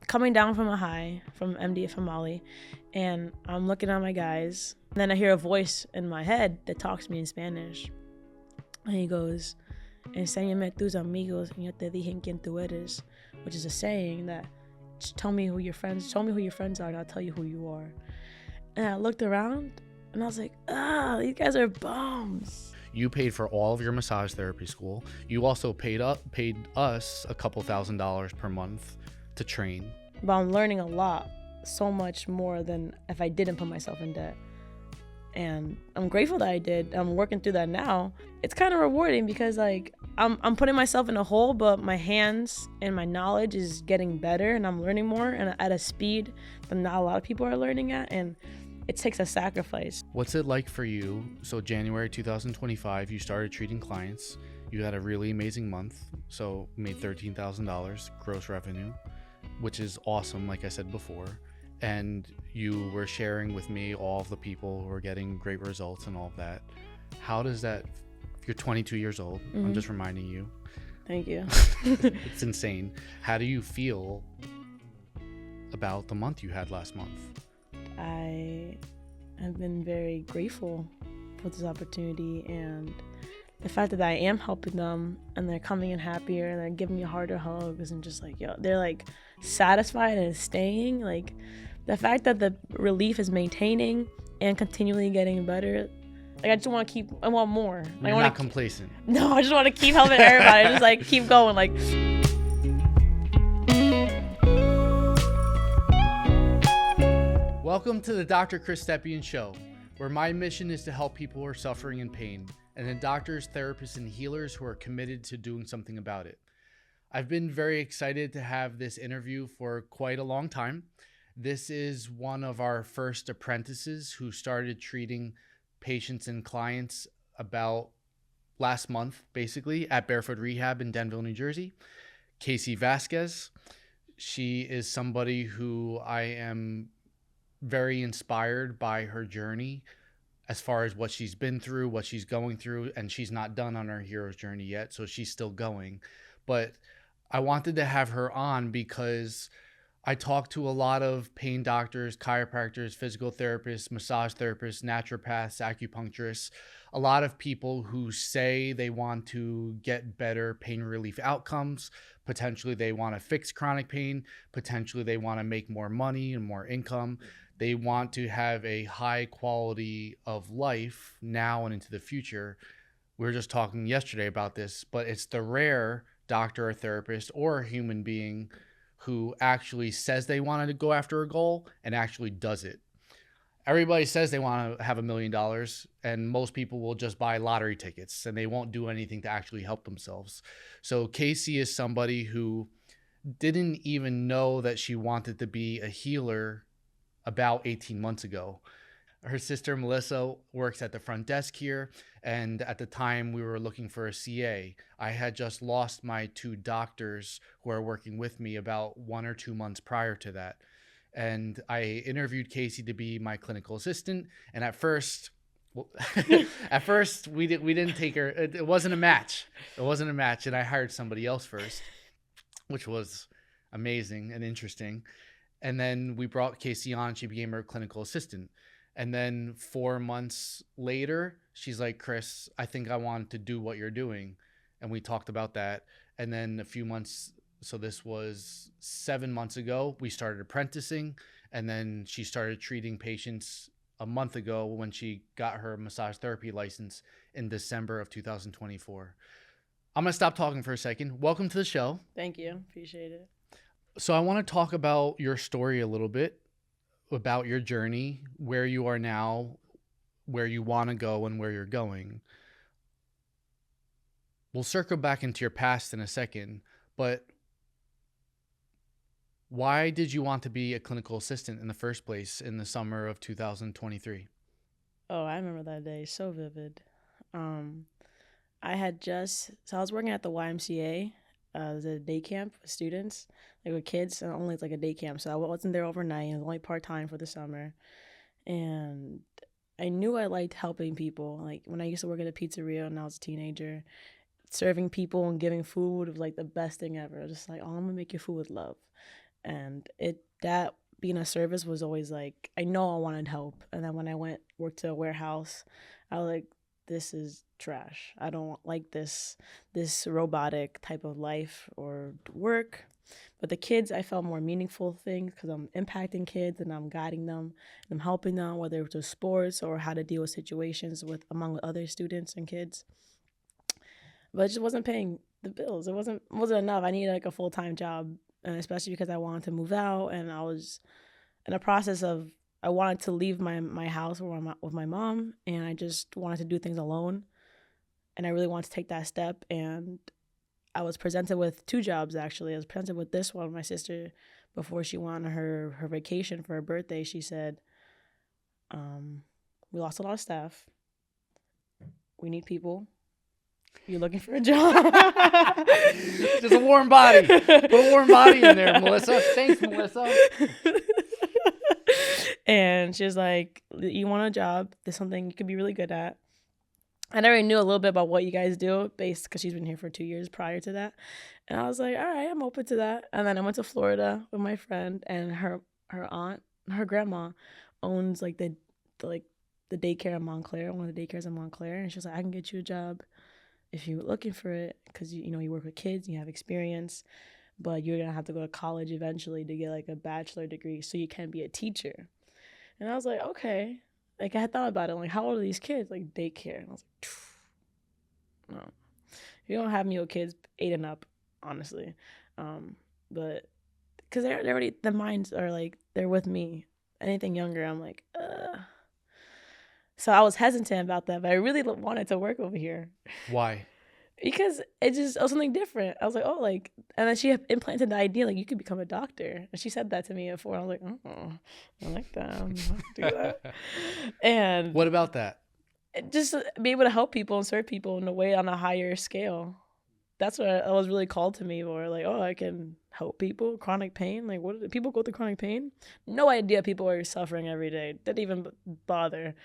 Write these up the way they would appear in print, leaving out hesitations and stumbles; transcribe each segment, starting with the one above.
coming down from a high from from Molly, and I'm looking at my guys, and then I hear a voice in my head that talks to me in Spanish, and he goes, "Enséñame tus amigos y yo te dije quién tú eres," which is a saying that show me who your friends are, and I'll tell you who you are. And I looked around, and I was like, these guys are bums. You paid for all of your massage therapy school. You also paid us a couple $1,000s per month to train. But I'm learning a lot, so much more than if I didn't put myself in debt. And I'm grateful that I did. I'm working through that now. It's kind of rewarding because like I'm putting myself in a hole, but my hands and my knowledge is getting better, and I'm learning more and at a speed that not a lot of people are learning at, and it takes a sacrifice. What's it like for you? So January 2025, you started treating clients. You had a really amazing month, so made $13,000 gross revenue, which is awesome, like I said before. And you were sharing with me all of the people who are getting great results and all of that. How does that, you're 22 years old, I'm just reminding you. Thank you. It's insane. How do you feel about the month you had last month? I have been very grateful for this opportunity, and the fact that I am helping them and they're coming in happier and they're giving me harder hugs and just like, they're like satisfied and staying. Like the fact that the relief is maintaining and continually getting better. Like I want more. You're not complacent. No, I just want to keep helping everybody. I just like keep going. Like. Welcome to the Dr. Chris Stepien Show, where my mission is to help people who are suffering in pain, and then doctors, therapists, and healers who are committed to doing something about it. I've been very excited to have this interview for quite a long time. This is one of our first apprentices who started treating patients and clients about last month, basically, at Barefoot Rehab in Denville, New Jersey. Kasey Vasquez. She is somebody who I am very inspired by her journey as far as what she's been through, what she's going through, and she's not done on her hero's journey yet, so she's still going. But I wanted to have her on because I talk to a lot of pain doctors, chiropractors, physical therapists, massage therapists, naturopaths, acupuncturists, a lot of people who say they want to get better pain relief outcomes. Potentially they want to fix chronic pain. Potentially they want to make more money and more income. They want to have a high quality of life now and into the future. We were just talking yesterday about this, but it's the rare doctor or therapist or human being who actually says they wanted to go after a goal and actually does it. Everybody says they want to have $1 million, and most people will just buy lottery tickets and they won't do anything to actually help themselves. So Kasey is somebody who didn't even know that she wanted to be a healer about 18 months ago. Her sister Melissa works at the front desk here, and at the time we were looking for a CA. I had just lost my 2 doctors who are working with me about 1 or 2 months prior to that. And I interviewed Kasey to be my clinical assistant, and at first we didn't take her. It wasn't a match. And I hired somebody else first, which was amazing and interesting. And then we brought Kasey on. She became our clinical assistant. And then 4 months later, she's like, Chris, I think I want to do what you're doing. And we talked about that. And then a few months, so this was 7 months ago, we started apprenticing. And then she started treating patients a month ago when she got her massage therapy license in December of 2024. I'm going to stop talking for a second. Welcome to the show. Thank you. Appreciate it. So I want to talk about your story a little bit, about your journey, where you are now, where you want to go, and where you're going. We'll circle back into your past in a second, but why did you want to be a clinical assistant in the first place in the summer of 2023? Oh, I remember that day. So vivid. I was working at the YMCA. It was a day camp with students. They were kids, and only it's like a day camp. So I wasn't there overnight. It was only part-time for the summer. And I knew I liked helping people. Like when I used to work at a pizzeria when I was a teenager, serving people and giving food was like the best thing ever. Just like, oh, I'm gonna make your food with love. And that being a service was always like, I know I wanted help. And then when I worked to a warehouse, I was like, this is trash. I don't like this robotic type of life or work. But the kids, I felt more meaningful things because I'm impacting kids and I'm guiding them and I'm helping them, whether it's with sports or how to deal with situations among other students and kids. But it just wasn't paying the bills. It wasn't enough. I needed like a full-time job, and especially because I wanted to move out, and I was in a process of, I wanted to leave my house with my mom, and I just wanted to do things alone, and I really wanted to take that step. And I was presented with 2 jobs, actually. I was presented with this one. My sister, before she went on her vacation for her birthday, she said, we lost a lot of staff. We need people. You're looking for a job. Just a warm body. Put a warm body in there, Melissa. Thanks, Melissa. And she's like, you want a job? There's something you could be really good at. I already knew a little bit about what you guys do, because she's been here for 2 years prior to that. And I was like, all right, I'm open to that. And then I went to Florida with my friend, and her grandma owns like the daycare in Montclair, one of the daycares in Montclair. And she was like, I can get you a job if you're looking for it, because you work with kids, you have experience, but you're gonna have to go to college eventually to get like a bachelor degree so you can be a teacher. And I was like, okay. Like, I had thought about it, like, how old are these kids? Like, daycare. And I was like, no, you don't have me with kids 8 and up, honestly. But because they're already, the minds are like, they're with me. Anything younger, I'm like, So I was hesitant about that, but I really wanted to work over here. Why? Because it was something different. I was like, oh, like, and then she implanted the idea, like, you could become a doctor. And she said that to me before. I was like, oh, I like that. I'm gonna do that. And what about that? Just be able to help people and serve people in a way on a higher scale. That's what I was really called to me for. Like, oh, I can help people, chronic pain. Like, what do people go through chronic pain? No idea people are suffering every day. Didn't even bother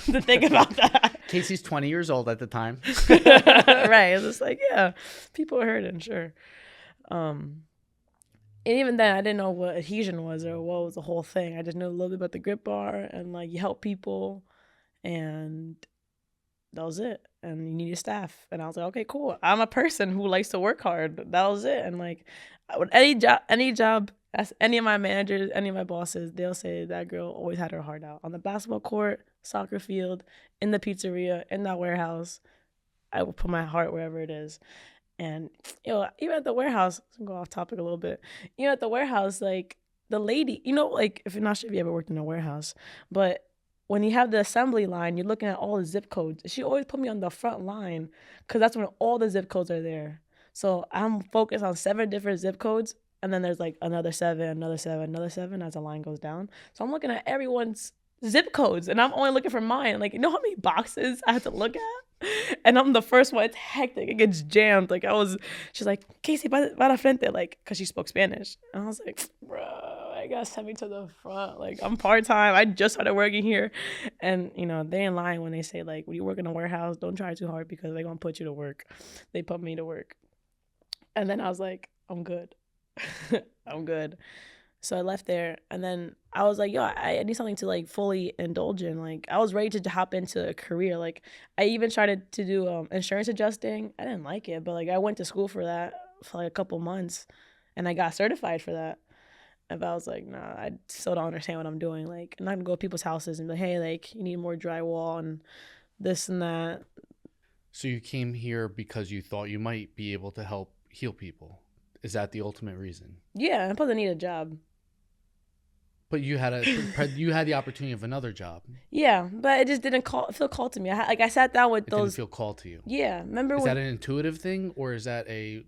to think about that. Kasey's 20 years old at the time. Right. It's just like, yeah, people are hurting, sure. And even then, I didn't know what adhesion was or what was the whole thing. I just knew a little bit about the grip bar and, like, you help people, and that was it. And you need a staff. And I was like, okay, cool. I'm a person who likes to work hard. That was it. And, like, any job, any of my managers, any of my bosses, they'll say that girl always had her heart out. On the basketball court, soccer field, in the pizzeria, in that warehouse, I will put my heart wherever it is. And, even at the warehouse, I'm going to go off topic a little bit. At the warehouse, like, the lady, like, if you're not sure if you ever worked in a warehouse, but when you have the assembly line, you're looking at all the zip codes. She always put me on the front line because that's when all the zip codes are there. So I'm focused on 7 different zip codes, and then there's like another 7, another 7, another 7 as the line goes down. So I'm looking at everyone's zip codes, and I'm only looking for mine. Like, you know how many boxes I have to look at? And I'm the first one. It's hectic. It gets jammed. Like, she's like, Kasey, para frente, like, because she spoke Spanish. And I was like, bro, I got sent me to the front. Like, I'm part-time. I just started working here. And, they ain't lying when they say, like, when you work in a warehouse, don't try too hard because they're going to put you to work. They put me to work. And then I was like, I'm good. I'm good. So I left there, and then I was like, yo, I need something to, like, fully indulge in. Like, I was ready to hop into a career. Like, I even tried to do insurance adjusting. I didn't like it, but, like, I went to school for that for, like, a couple months, and I got certified for that. And I was like, nah, I still don't understand what I'm doing. Like, I'm not going to go to people's houses and be like, hey, like, you need more drywall and this and that. So you came here because you thought you might be able to help heal people. Is that the ultimate reason? Yeah, and plus I need a job. But you had the opportunity of another job. Yeah, but it just didn't feel called to me. I sat down with those. It didn't feel called to you. Yeah, remember? Is that an intuitive thing or is that a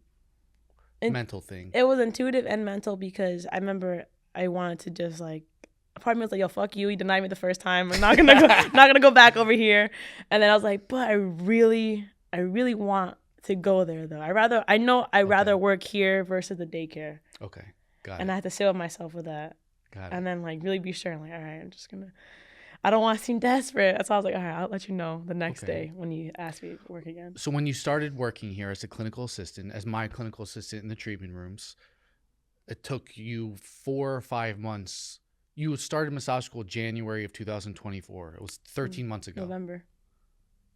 mental thing? It was intuitive and mental because I remember I wanted to just, like, part of me was like, yo, fuck you. You denied me the first time. I'm not gonna go back over here. And then I was like, but I really want to go there though. I'd rather work here versus the daycare. Okay, got it. And I had to sit with myself with that. Got it. And then, like, really be sure. I'm like, all right, I don't want to seem desperate. That's why I was like, all right, I'll let you know the next day when you ask me to work again. So when you started working here as a clinical assistant, as my clinical assistant in the treatment rooms, it took you 4 or 5 months. You started massage school January of 2024. It was 13 months ago. November.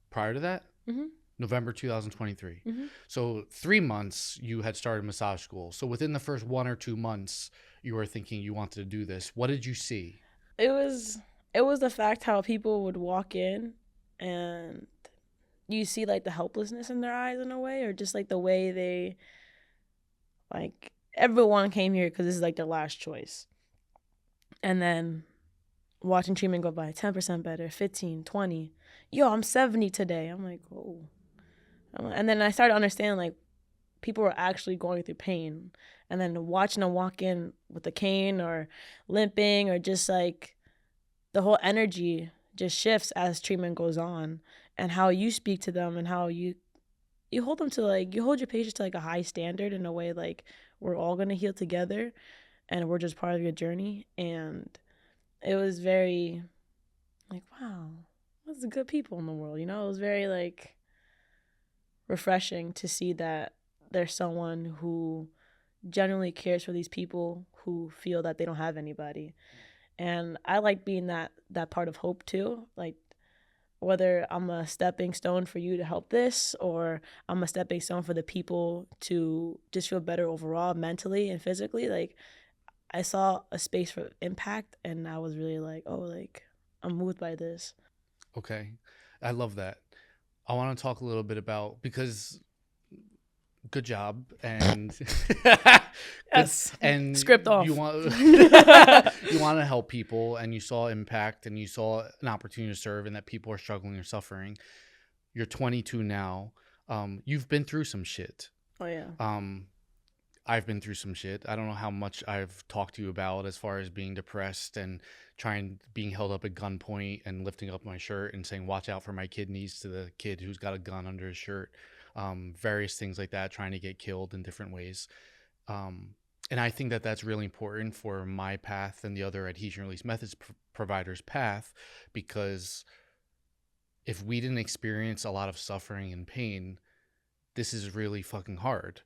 Prior to that? Mm-hmm. November 2023. Mm-hmm. So 3 months you had started massage school. So within the first 1 or 2 months, you were thinking you wanted to do this. What did you see? It was the fact how people would walk in and you see like the helplessness in their eyes in a way, or just like the way they, like, everyone came here because this is like their last choice. And then watching treatment go by, 10% better, 15, 20. Yo, I'm 70 today. I'm like, oh. And then I started understanding like people were actually going through pain. And then watching them walk in with a cane or limping, or just like the whole energy just shifts as treatment goes on, and how you speak to them and how you hold them to, like, you hold your patients to like a high standard in a way, like we're all going to heal together and we're just part of your journey. And it was very like, wow, there's good people in the world, you know? It was very like refreshing to see that there's someone who genuinely cares for these people who feel that they don't have anybody. And I like being that part of hope too. Like, whether I'm a stepping stone for you to help this, or I'm a stepping stone for the people to just feel better overall, mentally and physically. Like, I saw a space for impact, and I was really like, oh, like, I'm moved by this. Okay. I love that. I want to talk a little bit about, because good job, and Yes. and Script off. you want to help people, and you saw impact, and you saw an opportunity to serve, and that people are struggling or suffering. You're 22 now. You've been through some shit. Oh yeah. I've been through some shit. I don't know how much I've talked to you about as far as being depressed and being held up at gunpoint and lifting up my shirt and saying, watch out for my kidneys, to the kid who's got a gun under his shirt. Various things like that, trying to get killed in different ways. And I think that that's really important for my path and the other Adhesion Release Methods providers' path, because if we didn't experience a lot of suffering and pain, this is really fucking hard.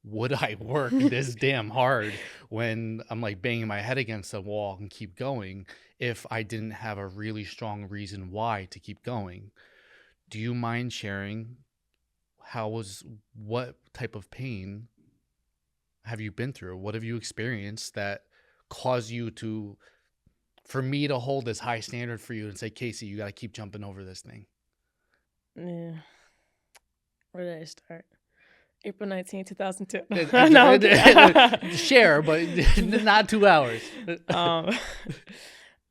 Would I work this damn hard when I'm like banging my head against the wall and keep going if I didn't have a really strong reason why to keep going? Do you mind sharing what type of pain have you been through? What have you experienced that caused you for me to hold this high standard for you and say, Kasey, you got to keep jumping over this thing? Yeah. Where did I start? April 19, 2002. Share, but not 2 hours.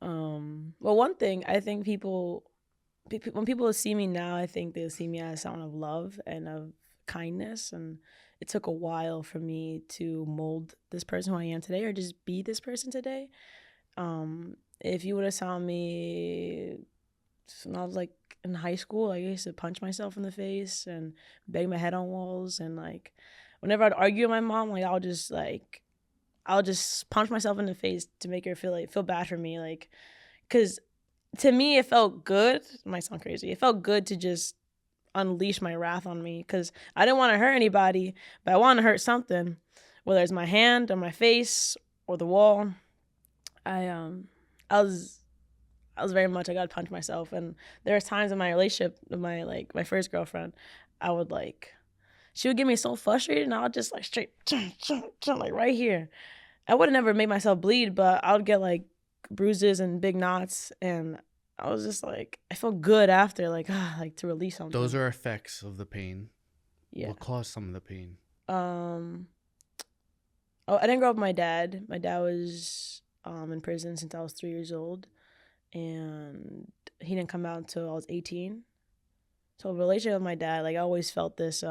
Well, one thing, I think when people see me now, I think they'll see me as someone of love and of kindness. And it took a while for me to mold this person who I am today, or just be this person today. If you would have saw me when I was like in high school, I used to punch myself in the face and bang my head on walls. And like, whenever I'd argue with my mom, like I'll just punch myself in the face to make her feel bad for me. Like, cause to me, it felt good. It might sound crazy. It felt good to just unleash my wrath on me, because I didn't want to hurt anybody, but I wanted to hurt something, whether it's my hand or my face or the wall. I was very much, I got to punch myself. And there was times in my relationship with my first girlfriend, she would get me so frustrated, and I would just like straight, like right here. I would have never made myself bleed, but I would get like bruises and big knots, and I was just like, I felt good after, like to release something. Those are effects of the pain. Yeah. What caused some of the pain? I didn't grow up with my dad. My dad was in prison since I was 3 years old, and he didn't come out until I was 18. So the relationship with my dad, like I always felt this,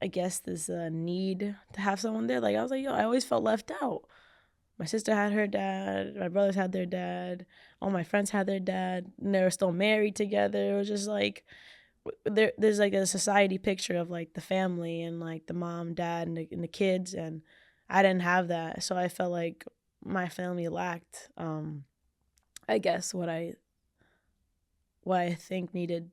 this need to have someone there. Like I was like, I always felt left out. My sister had her dad, my brothers had their dad, all my friends had their dad, and they were still married together. It was just like, there's like a society picture of like the family and like the mom, dad, and the kids, and I didn't have that. So I felt like my family lacked, what I think needed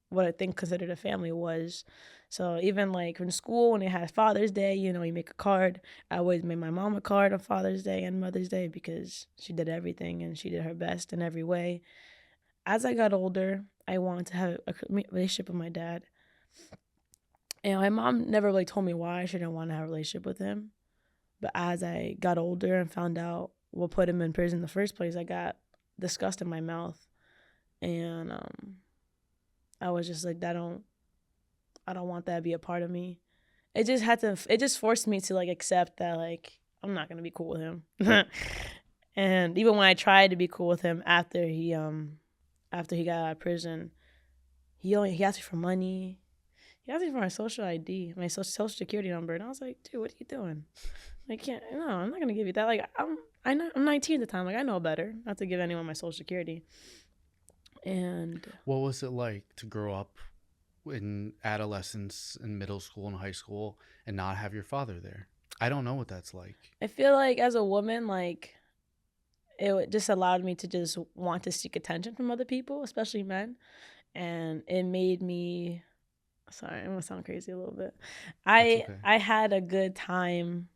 what I think considered a family was. So even like in school, when they had Father's Day, you make a card. I always made my mom a card on Father's Day and Mother's Day because she did everything and she did her best in every way. As I got older, I wanted to have a relationship with my dad. And my mom never really told me why I shouldn't want to have a relationship with him. But as I got older and found out what put him in prison in the first place, I got disgust in my mouth. And I was just like, I don't want that to be a part of me. It just forced me to like accept that like I'm not gonna be cool with him. And even when I tried to be cool with him after he got out of prison, he asked me for money. He asked me for my social ID, my social security number, and I was like, dude, what are you doing? I'm not gonna give you that. Like I'm 19 at the time. Like I know better not to give anyone my social security. And what was it like to grow up in adolescence and middle school and high school and not have your father there? I don't know what that's like. I feel like as a woman, like it just allowed me to just want to seek attention from other people, especially men. And it made me, sorry, I'm gonna sound crazy a little bit. That's okay. I had a good time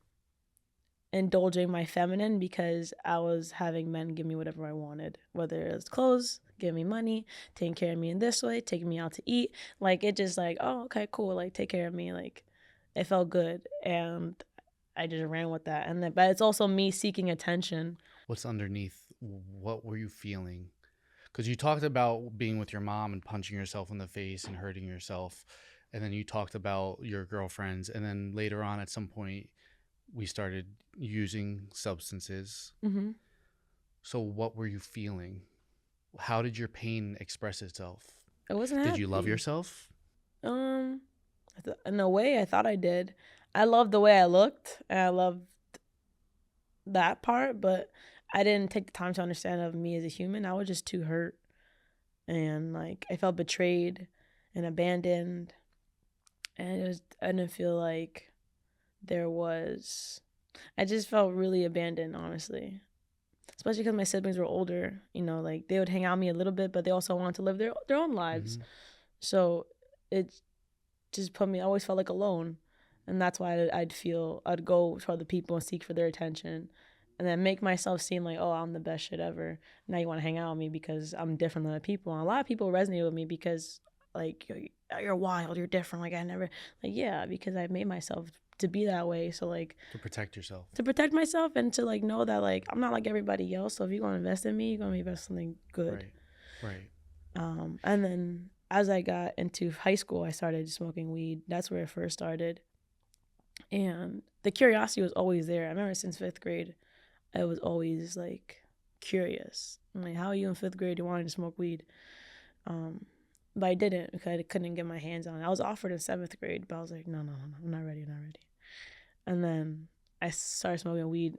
indulging my feminine because I was having men give me whatever I wanted, whether it was clothes, give me money, taking care of me in this way, taking me out to eat. Like it just like, oh, okay, cool. Like take care of me. Like it felt good. And I just ran with that. And then, but it's also me seeking attention. What's underneath? What were you feeling? Because you talked about being with your mom and punching yourself in the face and hurting yourself. And then you talked about your girlfriends. And then later on at some point, we started using substances. Mm-hmm. So what were you feeling? How did your pain express itself? I wasn't happy. Did you love yourself? In a way, I thought I did. I loved the way I looked, and I loved that part, but I didn't take the time to understand of me as a human. I was just too hurt, and like I felt betrayed and abandoned, and I didn't feel like I just felt really abandoned, honestly. Especially because my siblings were older, like they would hang out with me a little bit, but they also wanted to live their own lives. Mm-hmm. So it just I always felt like alone. And that's why I'd go to other people and seek for their attention and then make myself seem like, oh, I'm the best shit ever. Now you want to hang out with me because I'm different than other people. And a lot of people resonate with me because like, you're wild, you're different. Like I never, like, yeah, because I've made myself to be that way. So like to protect yourself, to protect myself and to like know that like I'm not like everybody else. So if you're going to invest in me, you're going to invest in something good. Right. And then as I got into high school, I started smoking weed. That's where it first started. And the curiosity was always there. I remember since 5th grade, I was always like curious. I'm like, how are you in 5th grade? You wanted to smoke weed? But I didn't because I couldn't get my hands on it. I was offered in 7th grade, but I was like, no, I'm not ready. And then I started smoking weed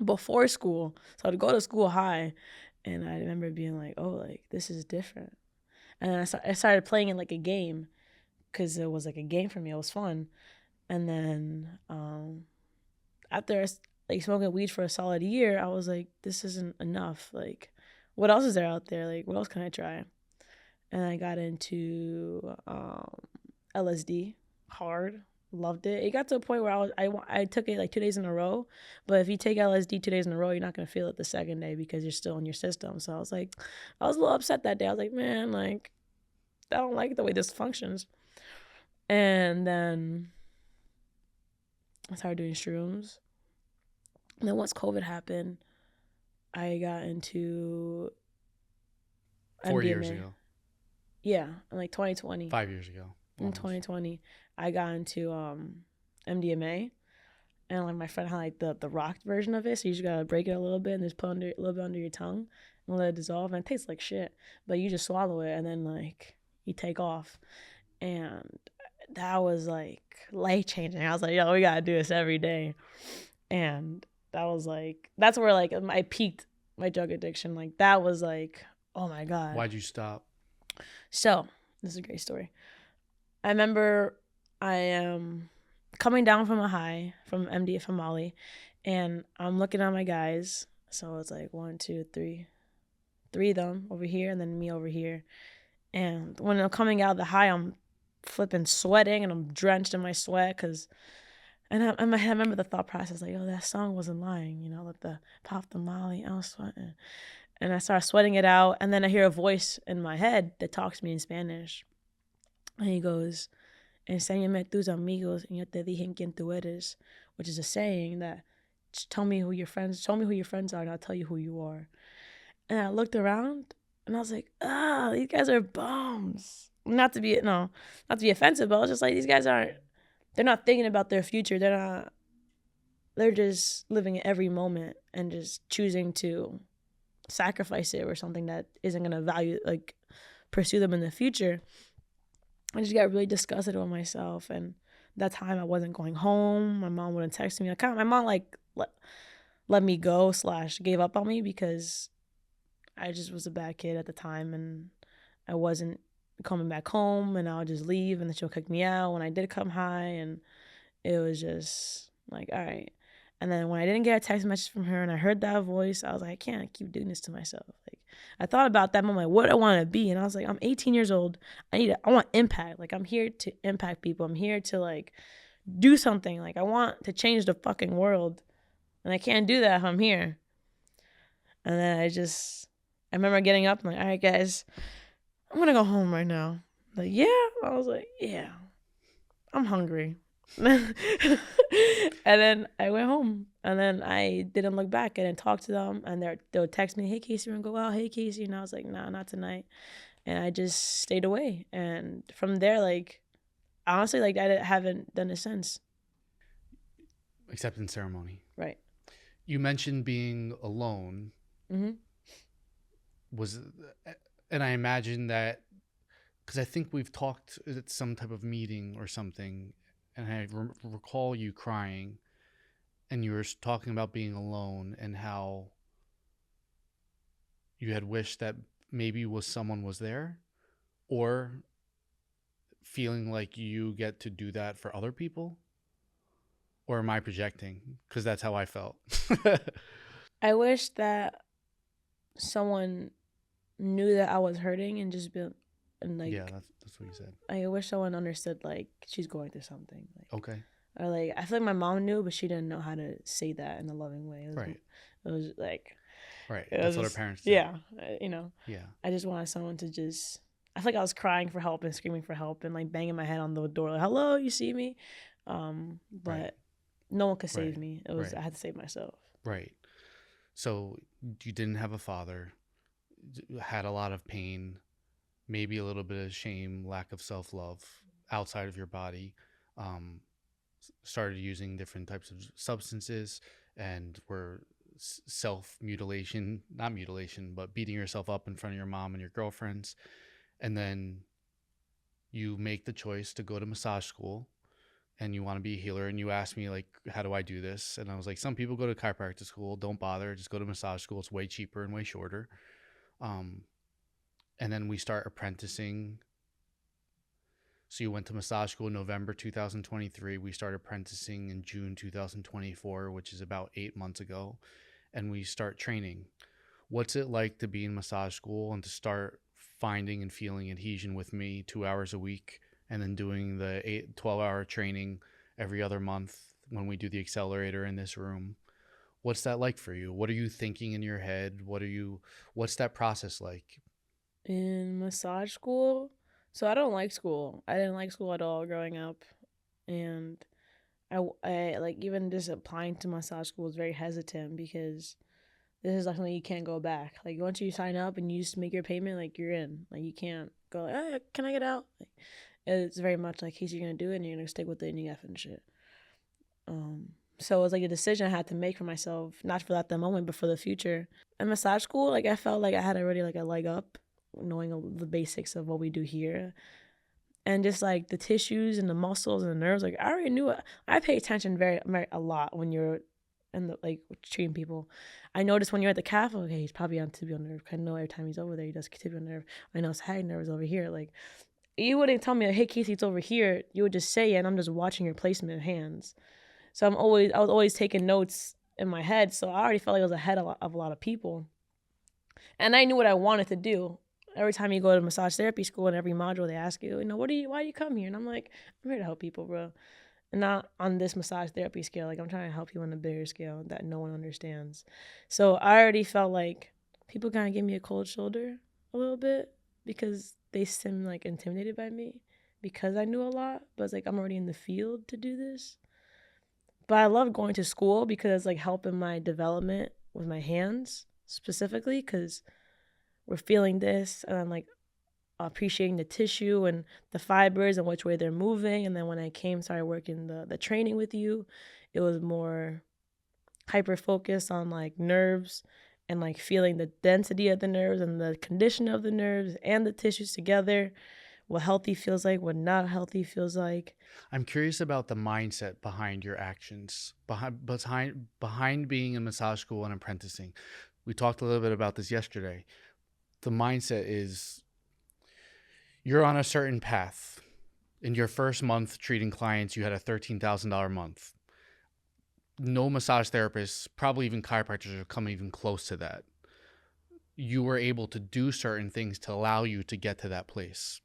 before school. So I'd go to school high, and I remember being like, oh, like, this is different. And then I started playing it like a game because it was like a game for me. It was fun. And then after like smoking weed for a solid year, I was like, this isn't enough. Like, what else is there out there? Like, what else can I try? And I got into LSD hard. Loved it. It got to a point where I took it like 2 days in a row. But if you take LSD 2 days in a row, you're not going to feel it the second day because you're still in your system. So I was a little upset that day. I was like, man, like, I don't like the way this functions. And then I started doing shrooms. And then once COVID happened, I got into 4 MDMA. years ago. Yeah, in like 2020. 5 years ago. Almost. In 2020, I got into MDMA, and like my friend had like the rocked version of it, so you just gotta break it a little bit and just put a little bit under your tongue and let it dissolve, and it tastes like shit, but you just swallow it and then like you take off, and that was like life changing. I was like, yo, we gotta do this every day, and that's where like I peaked my drug addiction. Like that was like, oh my God. Why'd you stop? So this is a great story. I remember I am coming down from a high from MD from Molly, and I'm looking at my guys. So it's like 1, 2, 3 of them over here, and then me over here. And when I'm coming out of the high, I'm flipping sweating and I'm drenched in my sweat and I remember the thought process, like, oh, that song wasn't lying, let the pop the molly, I was sweating. And I started sweating it out. And then I hear a voice in my head that talks to me in Spanish. And he goes, enséñame tus amigos y yo te dije quién tú eres, which is a saying that tell me who your friends are and I'll tell you who you are. And I looked around and I was like, these guys are bums. Not to be offensive, but I was just like, these guys they're not thinking about their future. They're just living in every moment and just choosing to sacrifice it or something that isn't going to pursue them in the future. I just got really disgusted with myself. And that time I wasn't going home. My mom wouldn't text me. My mom let me go / gave up on me because I just was a bad kid at the time and I wasn't coming back home, and I would just leave and then she'll kick me out when I did come high, and it was just like, all right. And then when I didn't get a text message from her and I heard that voice, I was like, I can't keep doing this to myself. Like, I thought about that moment, what I want to be, and I was like, I'm 18 years old. I want impact. Like, I'm here to impact people. I'm here to do something. Like, I want to change the fucking world, and I can't do that if I'm here. And then I remember getting up and like, all right, guys, I'm going to go home right now. Like, yeah? I was like, yeah, I'm hungry. And then I went home, and then I didn't look back. I didn't talk to them, and they'll text me, hey, Kasey, we're going to go out. Hey, Kasey. And I was like, nah, not tonight. And I just stayed away. And from there, honestly, I haven't done it since. Acceptance ceremony. Right. You mentioned being alone. Mm-hmm. And I imagine that, because I think we've talked at some type of meeting or something, and I recall you crying, and you were talking about being alone and how you had wished that maybe someone was there, or feeling like you get to do that for other people. Or am I projecting? Because that's how I felt. I wish that someone knew that I was hurting and just yeah, that's what you said. I wish someone understood she's going through something. Okay. Or I feel like my mom knew, but she didn't know how to say that in a loving way. Right. It was right. That's what our parents do. Yeah. Yeah. I just wanted someone to just. I feel like I was crying for help and screaming for help and banging my head on the door, hello, you see me? But no one could save me. It was I had to save myself. Right. So you didn't have a father, had a lot of pain, maybe a little bit of shame, lack of self-love outside of your body, started using different types of substances, and were not mutilation, but beating yourself up in front of your mom and your girlfriends. And then you make the choice to go to massage school, and you want to be a healer, and you asked me how do I do this? And I was like, some people go to chiropractic school, don't bother, just go to massage school. It's way cheaper and way shorter. And then we start apprenticing. So you went to massage school in November 2023. We started apprenticing in June 2024, which is about 8 months ago. And we start training. What's it like to be in massage school and to start finding and feeling adhesion with me 2 hours a week, and then doing the 12-hour training every other month when we do the accelerator in this room? What's that like for you? What are you thinking in your head? What's that process like? In massage school? So I don't like school. I didn't like school at all growing up. And I even just applying to massage school was very hesitant, because this is something you can't go back. Once you sign up and you just make your payment, you're in. You can't go, hey, can I get out? It's very much Kasey, you're going to do it and you're going to stick with it and you got to finish it. So it was a decision I had to make for myself, not for that moment, but for the future. In massage school, I felt like I had already a leg up, knowing the basics of what we do here. And just the tissues and the muscles and the nerves, I already knew it. I pay attention a lot when you're in the treating people. I noticed when you're at the calf, okay, he's probably on tibial nerve. I know every time he's over there, he does tibial nerve. I know his sag nerve is over here. You wouldn't tell me, hey, Kasey, it's over here. You would just say it, and I'm just watching your placement of hands. So I was always taking notes in my head. So I already felt like I was ahead of a lot of people. And I knew what I wanted to do. every time you go to massage therapy school, in every module they ask you, why do you come here? And I'm like, I'm here to help people, bro. And not on this massage therapy scale. Like, I'm trying to help you on a bigger scale that no one understands. So I already felt like people kind of give me a cold shoulder a little bit because they seem like intimidated by me because I knew a lot. But it's like, I'm already in the field to do this. But I love going to school because it's like helping my development with my hands specifically, because we're feeling this and I'm like appreciating the tissue and the fibers and which way they're moving. And then when I started working the training with you, it was more hyper focused on like nerves and like feeling the density of the nerves and the condition of the nerves and the tissues together, what healthy feels like, what not healthy feels like. I'm curious about the mindset behind your actions, behind being in massage school and apprenticing. We talked a little bit about this yesterday. The mindset is you're on a certain path. In your first month treating clients, you had a $13,000 month. No massage therapists, probably even chiropractors, have come even close to that. You were able to do certain things to allow you to get to that place.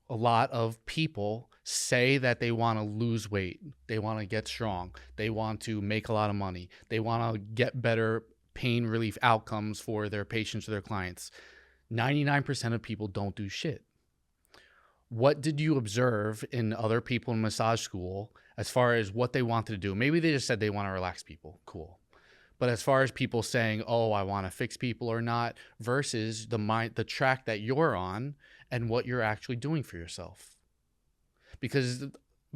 A lot of people say that they want to lose weight. They want to get strong. They want to make a lot of money. They want to get better pain relief outcomes for their patients or their clients. 99% of people don't do shit. What did you observe in other people in massage school as far as what they wanted to do? Maybe they just said they want to relax people. Cool. But as far as people saying, oh, I want to fix people or not, versus the track that you're on and what you're actually doing for yourself. Because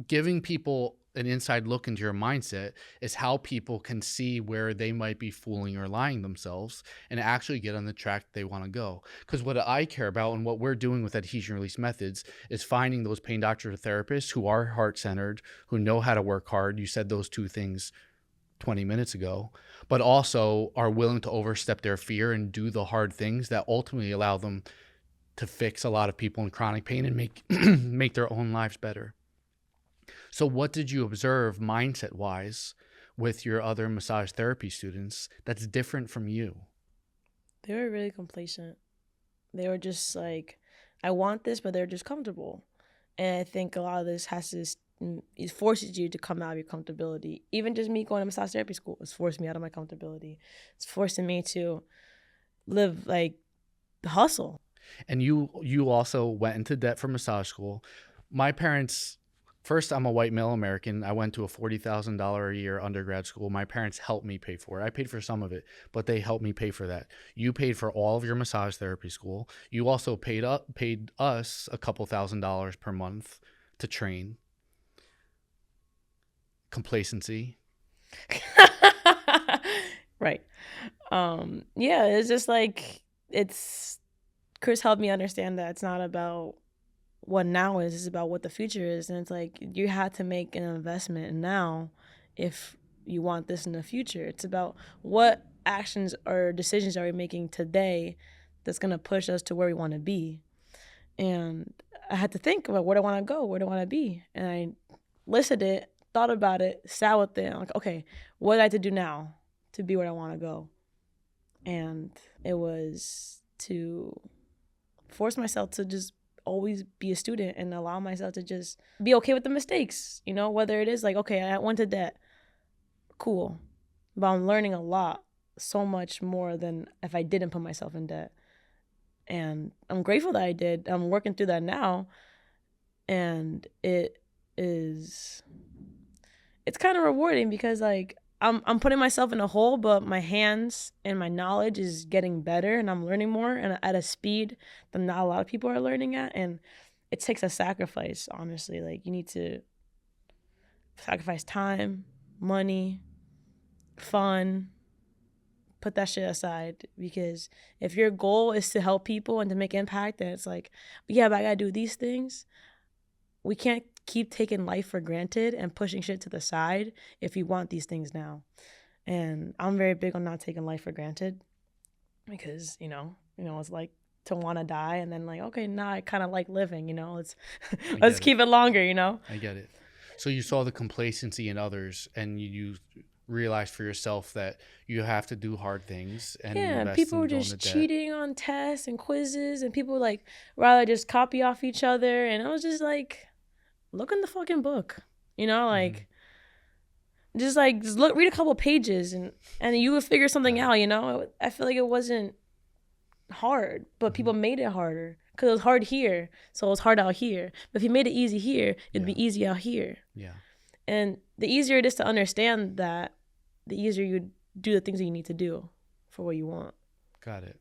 giving people an inside look into your mindset is how people can see where they might be fooling or lying themselves and actually get on the track they want to go. Because what I care about and what we're doing with Adhesion Release Methods is finding those pain doctors or therapists who are heart-centered, who know how to work hard. You said those two things 20 minutes ago, but also are willing to overstep their fear and do the hard things that ultimately allow them to fix a lot of people in chronic pain and make their own lives better. So what did you observe mindset-wise with your other massage therapy students that's different from you? They were really complacent. They were just like, I want this, but they're just comfortable. And I think a lot of this it forces you to come out of your comfortability. Even just me going to massage therapy school, it's forced me out of my comfortability. It's forcing me to live like the hustle. And you also went into debt for massage school. My parents, first, I'm a white male American. I went to a $40,000 a year undergrad school. My parents helped me pay for it. I paid for some of it, but they helped me pay for that. You paid for all of your massage therapy school. You also paid us a couple $1,000s per month to train. Complacency. Right. Yeah, it's just like, Chris helped me understand that it's not about what now is, it's about what the future is. And it's like, you have to make an investment now if you want this in the future. It's about what actions or decisions are we making today that's going to push us to where we want to be. And I had to think about where do I want to go, where do I want to be. And I listed it, thought about it, sat with it. I'm like, okay, what do I have to do now to be where I want to go? And it was to force myself to just always be a student and allow myself to just be okay with the mistakes, whether it is like, okay, I went to debt, cool, but I'm learning a lot, so much more than if I didn't put myself in debt. And I'm grateful that I did. I'm working through that now, and it's kind of rewarding because like I'm putting myself in a hole, but my hands and my knowledge is getting better and I'm learning more and at a speed that not a lot of people are learning at. And it takes a sacrifice, honestly. Like, you need to sacrifice time, money, fun, put that shit aside, because if your goal is to help people and to make impact, then it's like, yeah, but I gotta do these things. We can't keep taking life for granted and pushing shit to the side if you want these things now. And I'm very big on not taking life for granted because, it's like to want to die and then like, okay, now I kind of like living, let's keep it longer, I get it. So you saw the complacency in others and you realize for yourself that you have to do hard things and Yeah, invest people in were going just to debt. cheating on tests and quizzes, and people like rather just copy off each other. And I was just like, look in the fucking book, you know, like just look, read a couple pages, and you would figure something out. You know, I feel like it wasn't hard, but people made it harder because it was hard here, so it was hard out here. But if you made it easy here, it'd be easy out here. Yeah. And the easier it is to understand that, the easier you do the things that you need to do for what you want. Got it.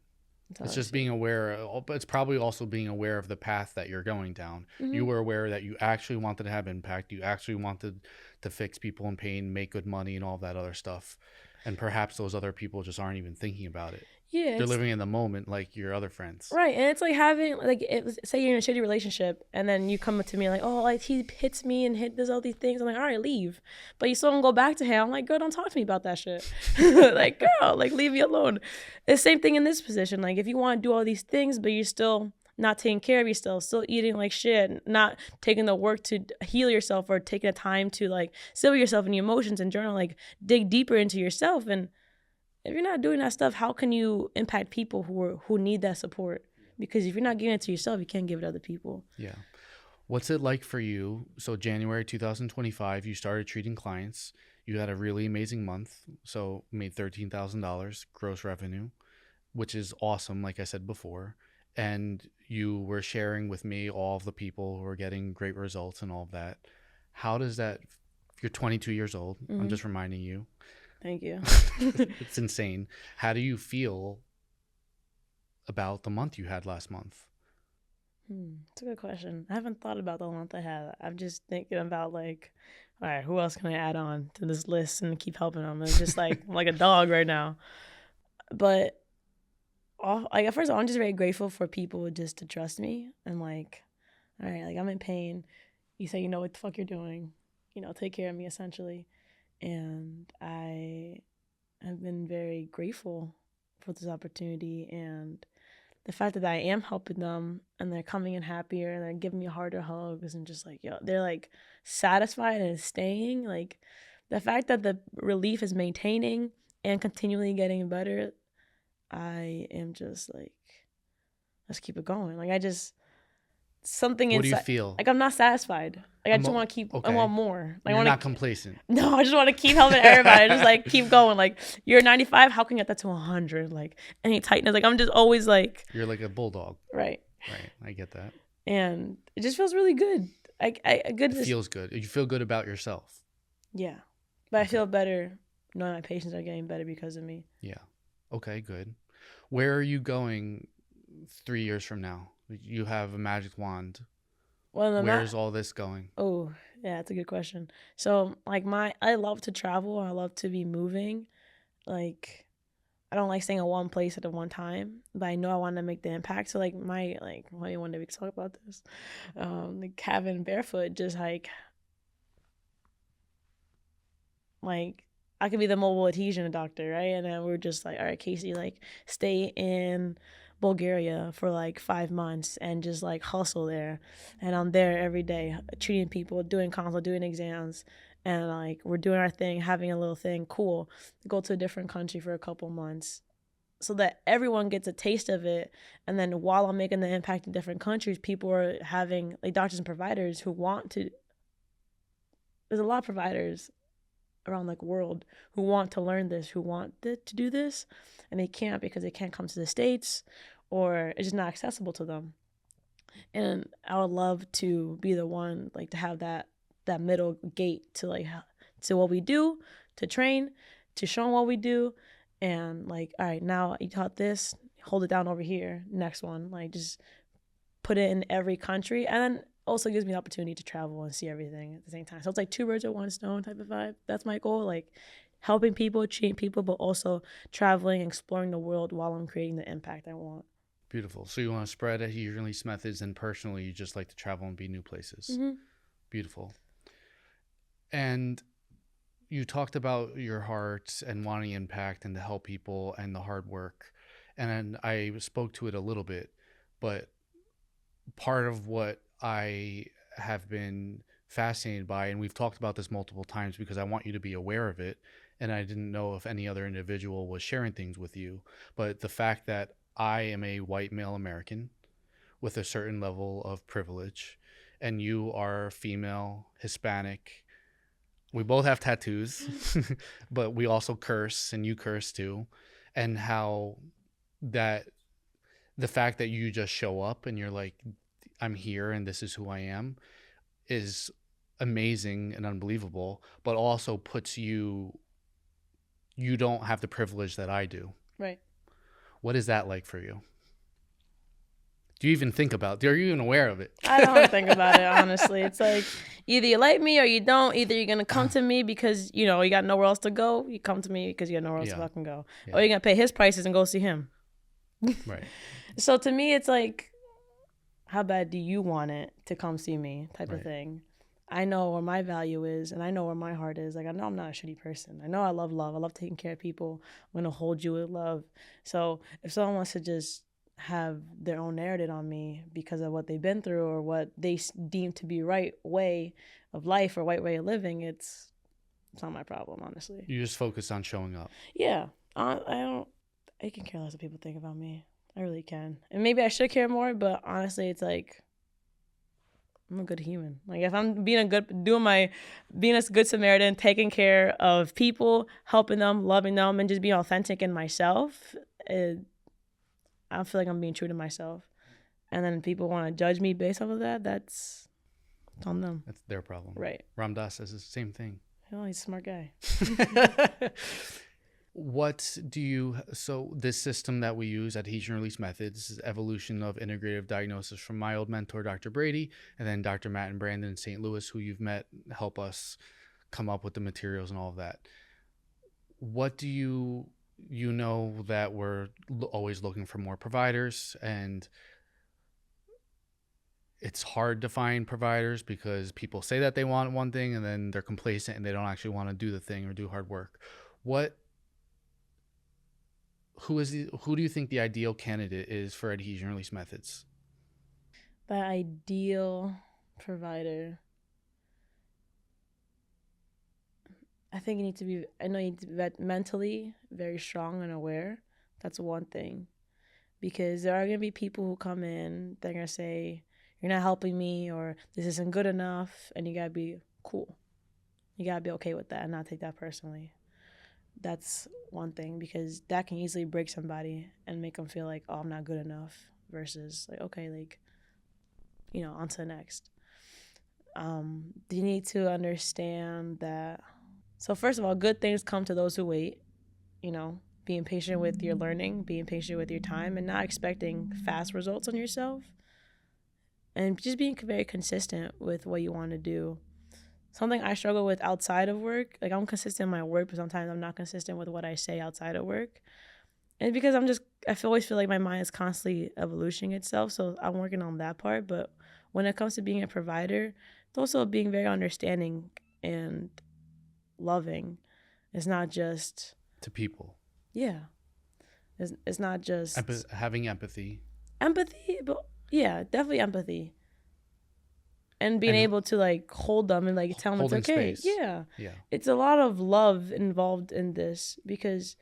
It's just being aware, but it's probably also being aware of the path that you're going down. You were aware that you actually wanted to have impact. You actually wanted to fix people in pain, make good money, and all of that other stuff. And perhaps those other people just aren't even thinking about it. Yeah, they're living in the moment like your other friends. Right. And it's like having, like, say you're in a shitty relationship and then you come up to me like, oh, like, he hits me and does all these things. I'm like, all right, leave. But you still don't go back to him. I'm like, girl, don't talk to me about that shit. Like, girl, like, leave me alone. It's the same thing in this position. Like, if you want to do all these things, but you're still not taking care of yourself, still eating like shit, not taking the work to heal yourself or taking the time to, like, sit with yourself and your emotions and journal, like, dig deeper into yourself. And if you're not doing that stuff, how can you impact people who need that support? Because if you're not giving it to yourself, you can't give it to other people. Yeah. What's it like for you? So January 2025, you started treating clients. You had a really amazing month. So made $13,000 gross revenue, which is awesome, like I said before. And you were sharing with me all of the people who are getting great results and all of that. How does that, you're 22 years old, I'm just reminding you. Thank you. It's insane. How do you feel about the month you had last month? It's a good question. I haven't thought about the month I had. I'm just thinking about, like, all right, who else can I add on to this list and keep helping them? It's just like I'm like a dog right now. But like, first of all, I'm just very grateful for people just to trust me and, like, all right, like, I'm in pain. You say you know what the fuck you're doing. You know, take care of me essentially. And I have been very grateful for this opportunity and the fact that I am helping them and they're coming in happier and they're giving me harder hugs and just like, yo, they're like satisfied and staying. Like, the fact that the relief is maintaining and continually getting better, I am just like, let's keep it going. Like, I just, something inside. What do you feel? Like, I'm not satisfied. Like, I just want to keep, I want more. Like, you're not complacent. No, I just want to keep helping everybody. Just like keep going. Like, you're 95, how can you get that to 100? Like, any tightness. Like, I'm just always like. You're like a bulldog. Right. Right. I get that. And it just feels really good. It feels good. You feel good about yourself. Yeah. But I feel better knowing my patients are getting better because of me. Yeah. Okay, good. Where are you going 3 years from now? You have a magic wand. Well, where's all this going? Oh, yeah, that's a good question. So, like, I love to travel. I love to be moving. Like, I don't like staying at one place at one time, but I know I want to make the impact. So, like, maybe one day we can talk about this. Like, having Barefoot, just like I could be the mobile adhesion doctor, right? And then we're just like, all right, Kasey, like, stay in Bulgaria for like 5 months and just like hustle there. And I'm there every day treating people, doing consult, doing exams, and like we're doing our thing, having a little thing, cool. Go to a different country for a couple months so that everyone gets a taste of it. And then while I'm making the impact in different countries, people are having, like, doctors and providers who want to, there's a lot of providers around like world who want to learn this, who want to do this, and they can't because they can't come to the States or it's just not accessible to them. And I would love to be the one, like, to have that middle gate to, like, to what we do, to train, to show them what we do, and like, all right, now you taught this, hold it down over here, next one, like, just put it in every country. And then also gives me the opportunity to travel and see everything at the same time. So it's like 2 birds with 1 stone type of vibe. That's my goal, like helping people, treating people, but also traveling, exploring the world while I'm creating the impact I want. Beautiful. So you want to spread Adhesion Release Methods, and personally, you just like to travel and be new places. Mm-hmm. Beautiful. And you talked about your heart and wanting impact and to help people and the hard work. And I spoke to it a little bit, but part of what I have been fascinated by, and we've talked about this multiple times because I want you to be aware of it, and I didn't know if any other individual was sharing things with you. But the fact that I am a white male American with a certain level of privilege, and you are female, Hispanic, we both have tattoos, but we also curse, and you curse too, and how that the fact that you just show up and you're like, I'm here and this is who I am, is amazing and unbelievable, but also puts you don't have the privilege that I do. Right. What is that like for you? Do you even think about it? Are you even aware of it? I don't think about it, honestly. It's like, either you like me or you don't. Either you're going to come to me because, you got nowhere else to go. You come to me because you got nowhere else to fucking go. Yeah. Or you're going to pay his prices and go see him. Right. So to me, it's like, how bad do you want it to come see me type of thing? I know where my value is, and I know where my heart is. Like, I know I'm not a shitty person. I know I love love. I love taking care of people. I'm going to hold you with love. So if someone wants to just have their own narrative on me because of what they've been through or what they deem to be right way of life or right way of living, it's not my problem, honestly. You just focus on showing up. Yeah. I can care less what people think about me. I really can. And maybe I should care more, but honestly, it's like, I'm a good human. Like, if I'm being a good Samaritan, taking care of people, helping them, loving them, and just being authentic in myself, I feel like I'm being true to myself. And then people want to judge me based off of that, that's on them. That's their problem. Right. Ram Dass says the same thing. Oh, he's a smart guy. So this system that we use, Adhesion Release Methods, is evolution of integrative diagnosis from my old mentor, Dr. Brady, and then Dr. Matt and Brandon in St. Louis, who you've met, help us come up with the materials and all of that. What do you know that we're always looking for more providers, and it's hard to find providers because people say that they want one thing and then they're complacent and they don't actually want to do the thing or do hard work. Who do you think the ideal candidate is for Adhesion Release Methods? The ideal provider, I think you need to be mentally very strong and aware. That's one thing. Because there are going to be people who come in, they're going to say, you're not helping me, or this isn't good enough, and you got to be cool. You got to be okay with that and not take that personally. That's one thing, because that can easily break somebody and make them feel like, oh, I'm not good enough, versus like, okay, like, on to the next. You need to understand that. So first of all, good things come to those who wait, being patient with your learning, being patient with your time, and not expecting fast results on yourself, and just being very consistent with what you want to do. Something I struggle with outside of work, like, I'm consistent in my work, but sometimes I'm not consistent with what I say outside of work. And because I always feel like my mind is constantly evolutioning itself, so I'm working on that part. But when it comes to being a provider, it's also being very understanding and loving. It's not just to people. Yeah. It's not just having empathy. Empathy, but yeah, definitely empathy. And being able to like hold them and like tell them it's okay. Space. Yeah. It's a lot of love involved in this, because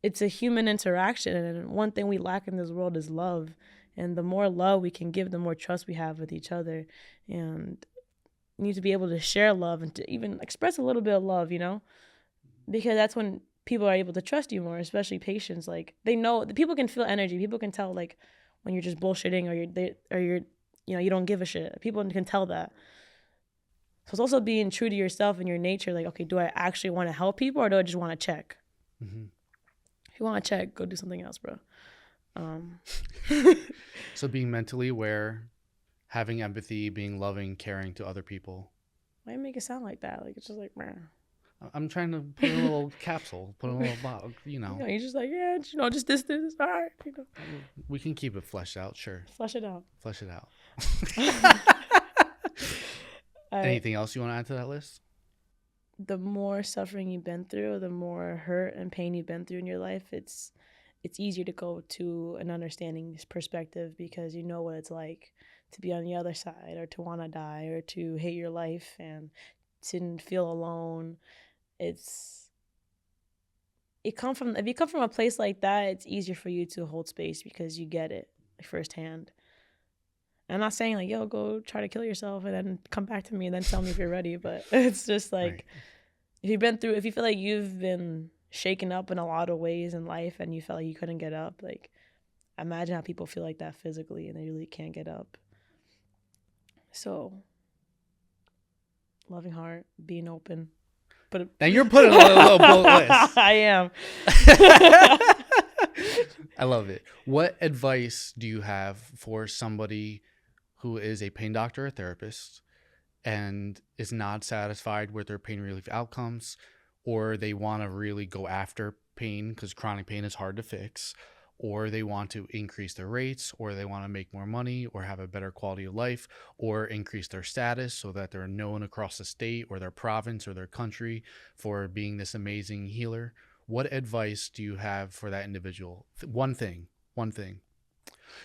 it's a human interaction, and one thing we lack in this world is love. And the more love we can give, the more trust we have with each other. And you need to be able to share love and to even express a little bit of love, because that's when people are able to trust you more, especially patients. Like, they know, the people can feel energy. People can tell, like, when you're just bullshitting or you're you don't give a shit. People can tell that. So it's also being true to yourself and your nature. Like, okay, do I actually want to help people, or do I just want to check? Mm-hmm. If you want to check, go do something else, bro. So being mentally aware, having empathy, being loving, caring to other people. Why make it sound like that? Like, it's just like, man. I'm trying to put in a little capsule, put in a little bottle, You're just like, yeah, just this, all right. We can keep it fleshed out, sure. Flesh it out. Anything else you want to add to that list? The more suffering you've been through, the more hurt and pain you've been through in your life, it's easier to go to an understanding perspective, because you know what it's like to be on the other side, or to want to die, or to hate your life and to feel alone. It's if you come from a place like that, it's easier for you to hold space because you get it firsthand. I'm not saying like, yo, go try to kill yourself and then come back to me and then tell me if you're ready. But it's just like, Right. if you feel like you've been shaken up in a lot of ways in life and you felt like you couldn't get up, like, imagine how people feel like that physically and they really can't get up. So, loving heart, being open. But Now you're putting a little bullet list. I am. I love it. What advice do you have for somebody who is a pain doctor or therapist and is not satisfied with their pain relief outcomes, or they want to really go after pain because chronic pain is hard to fix, or they want to increase their rates, or they want to make more money or have a better quality of life, or increase their status so that they're known across the state or their province or their country for being this amazing healer? What advice do you have for that individual? One thing.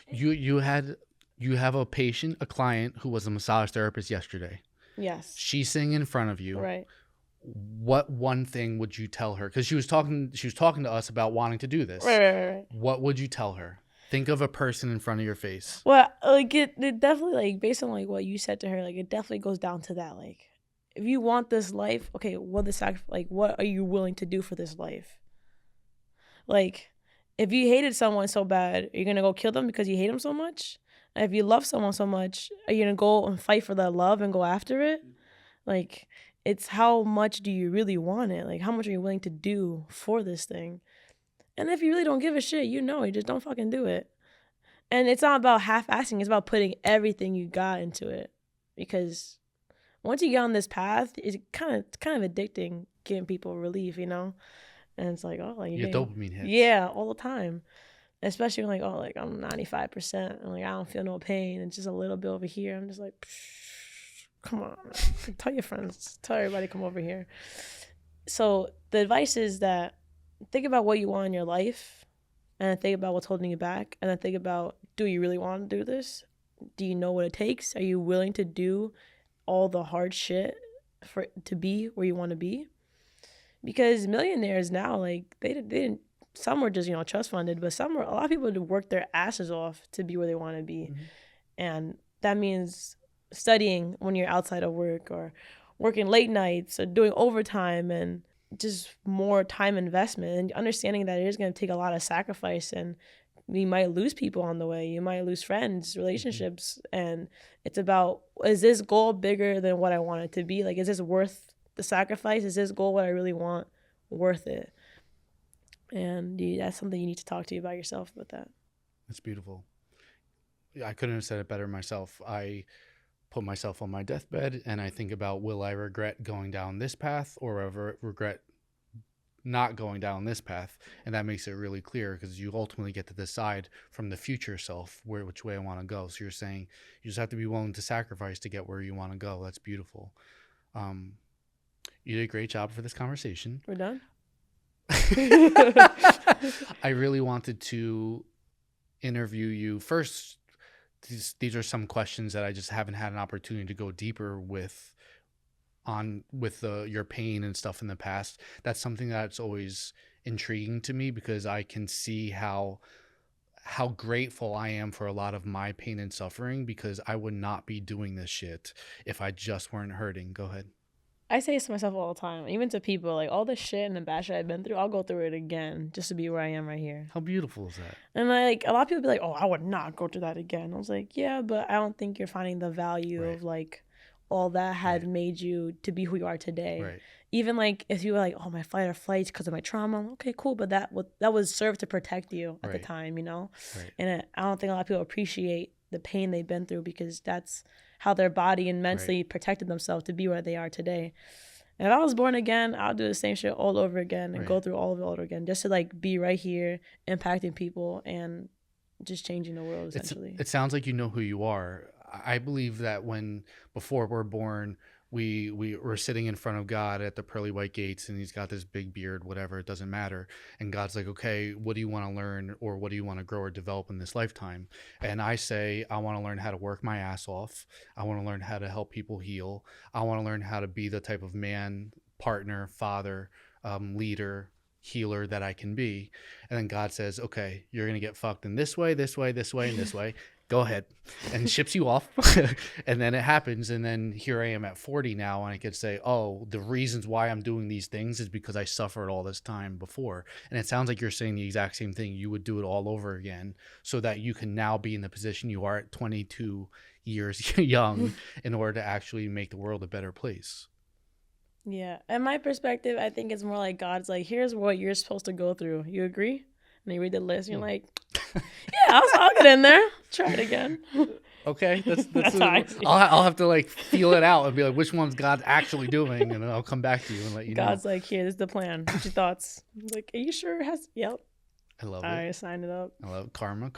You have a patient, a client who was a massage therapist yesterday. Yes. She's sitting in front of you. Right. What one thing would you tell her? Because she was talking to us about wanting to do this. Right. What would you tell her? Think of a person in front of your face. Well, like it definitely, like, based on like what you said to her, like, it definitely goes down to that. Like, if you want this life, okay, what are you willing to do for this life? Like, if you hated someone so bad, are you gonna go kill them because you hate them so much? And if you love someone so much, are you gonna go and fight for that love and go after it? Like, it's how much do you really want it? Like, how much are you willing to do for this thing? And if you really don't give a shit, you just don't fucking do it. And it's not about half-assing. It's about putting everything you got into it. Because once you get on this path, it's kind of addicting, giving people relief, And it's like, oh, like, you get dopamine hits. Yeah, all the time. Especially when, like, oh, like, I'm 95%. And, like, I don't feel no pain. And just a little bit over here. I'm just like, come on. Tell your friends. Tell everybody come over here. So the advice is that think about what you want in your life. And think about what's holding you back. And then think about, do you really want to do this? Do you know what it takes? Are you willing to do all the hard shit to be where you want to be? Because millionaires now, like, they didn't, some were just, trust funded, but a lot of people had to work their asses off to be where they want to be. Mm-hmm. And that means studying when you're outside of work, or working late nights, or doing overtime, and just more time investment, and understanding that it is going to take a lot of sacrifice, and you might lose people on the way. You might lose friends, relationships. Mm-hmm. And it's about, is this goal bigger than what I want it to be? Like, is this worth the sacrifice? Is this goal what I really want worth it? And that's something you need to talk to you about yourself about that. That's beautiful. I couldn't have said it better myself. I put myself on my deathbed and I think about, will I regret going down this path, or ever regret not going down this path? And that makes it really clear, because you ultimately get to decide from the future self which way I want to go. So you're saying you just have to be willing to sacrifice to get where you want to go. That's beautiful. You did a great job for this conversation. We're done. I really wanted to interview you first. These are some questions that I just haven't had an opportunity to go deeper with your pain and stuff in the past. That's something that's always intriguing to me, because I can see how grateful I am for a lot of my pain and suffering, because I would not be doing this shit if I just weren't hurting. Go ahead. I say this to myself all the time, even to people, like, all the shit and the bad shit I've been through, I'll go through it again just to be where I am right here. How beautiful is that? And, like, a lot of people be like, oh, I would not go through that again. I was like, yeah, but I don't think you're finding the value of, like, all that had made you to be who you are today. Right. Even, like, if you were like, oh, my fight or flight because of my trauma, okay, cool, but that was served to protect you at the time, Right. And I don't think a lot of people appreciate the pain they've been through, because that's how their body and mentally protected themselves to be where they are today. And if I was born again, I'll do the same shit all over again and go through all of it all over again, just to, like, be right here, impacting people and just changing the world, essentially. It sounds like you know who you are. I believe that before we're born, we were sitting in front of God at the pearly white gates, and he's got this big beard, whatever, it doesn't matter. And God's like, okay, what do you want to learn, or what do you want to grow or develop in this lifetime? And I say, I want to learn how to work my ass off. I want to learn how to help people heal. I want to learn how to be the type of man, partner, father, leader, healer that I can be. And then God says, okay, you're going to get fucked in this way, this way, this way, and this way. Go ahead, and ships you off. And then it happens. And then here I am at 40 now, and I could say, oh, the reasons why I'm doing these things is because I suffered all this time before. And it sounds like you're saying the exact same thing. You would do it all over again so that you can now be in the position you are at 22 years young in order to actually make the world a better place. Yeah. In my perspective, I think it's more like God's like, here's what you're supposed to go through. You agree? And you read the list, and you're like, yeah, I'll get in there. Try it again. Okay, that's I'll have to like feel it out and be like, which one's God actually doing, and then I'll come back to you and let you know. God's like, here, this is the plan. What's your thoughts? I'm like, are you sure it has? Yep. I love it. I signed it up. I love karma.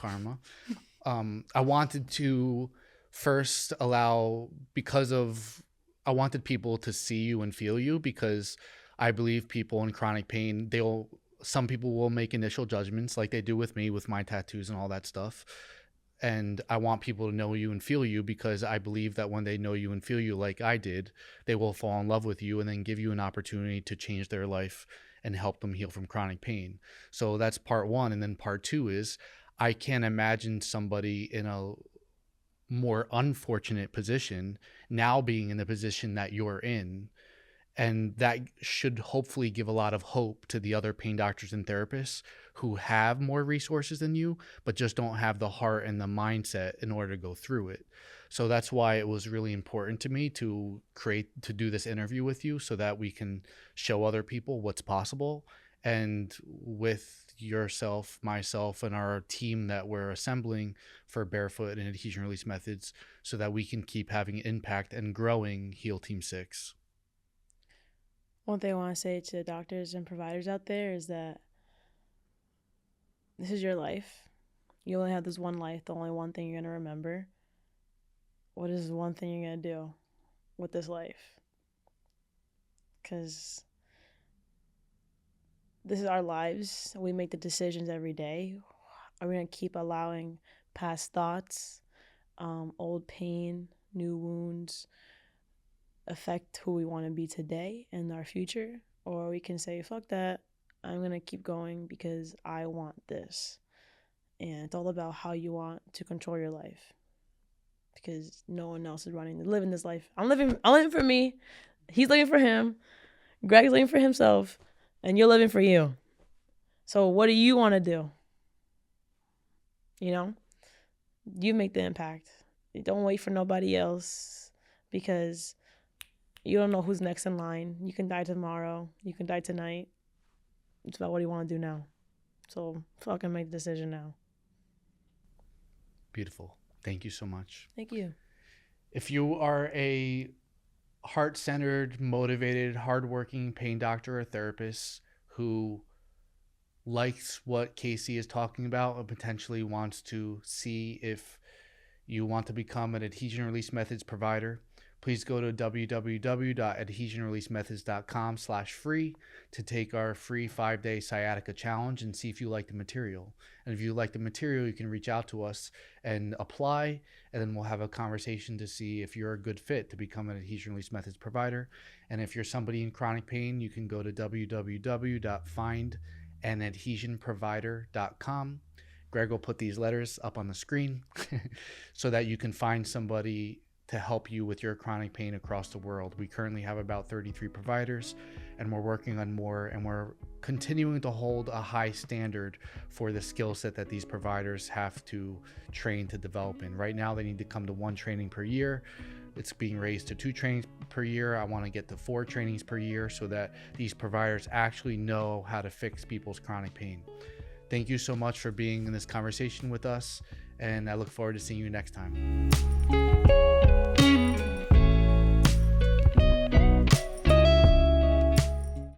I wanted to first I wanted people to see you and feel you, because I believe people in chronic pain, some people will make initial judgments like they do with me, with my tattoos and all that stuff. And I want people to know you and feel you, because I believe that when they know you and feel you like I did, they will fall in love with you and then give you an opportunity to change their life and help them heal from chronic pain. So that's part one. And then part two is, I can't imagine somebody in a more unfortunate position now being in the position that you're in. And that should hopefully give a lot of hope to the other pain doctors and therapists who have more resources than you, but just don't have the heart and the mindset in order to go through it. So that's why it was really important to me to do this interview with you, so that we can show other people what's possible. And with yourself, myself, and our team that we're assembling for Barefoot and Adhesion Release Methods, so that we can keep having impact and growing Heal Team 6. One thing I want to say to doctors and providers out there is that this is your life. You only have this one life, the only one thing you're going to remember. What is the one thing you're going to do with this life? Because this is our lives. We make the decisions every day. Are we going to keep allowing past thoughts, old pain, new wounds, affect who we want to be today and our future? Or we can say, fuck that, I'm going to keep going because I want this. And it's all about how you want to control your life, because no one else is living this life. I'm living for me. He's living for him. Greg's living for himself, and you're living for you. So what do you want to do? You know, you make the impact. Don't wait for nobody else, because you don't know who's next in line. You can die tomorrow. You can die tonight. It's about what you want to do now. So fucking make the decision now. Beautiful. Thank you so much. Thank you. If you are a heart-centered, motivated, hardworking pain doctor or therapist who likes what Kasey is talking about and potentially wants to see if you want to become an Adhesion Release Methods provider, please go to www.adhesionreleasemethods.com/free to take our free 5-day sciatica challenge and see if you like the material. And if you like the material, you can reach out to us and apply, and then we'll have a conversation to see if you're a good fit to become an Adhesion Release Methods provider. And if you're somebody in chronic pain, you can go to www.findanadhesionprovider.com. Greg will put these letters up on the screen so that you can find somebody to help you with your chronic pain across the world. We currently have about 33 providers, and we're working on more, and we're continuing to hold a high standard for the skill set that these providers have to train to develop in. Right now, they need to come to 1 training per year. It's being raised to 2 trainings per year. I want to get to 4 trainings per year so that these providers actually know how to fix people's chronic pain. Thank you so much for being in this conversation with us, and I look forward to seeing you next time.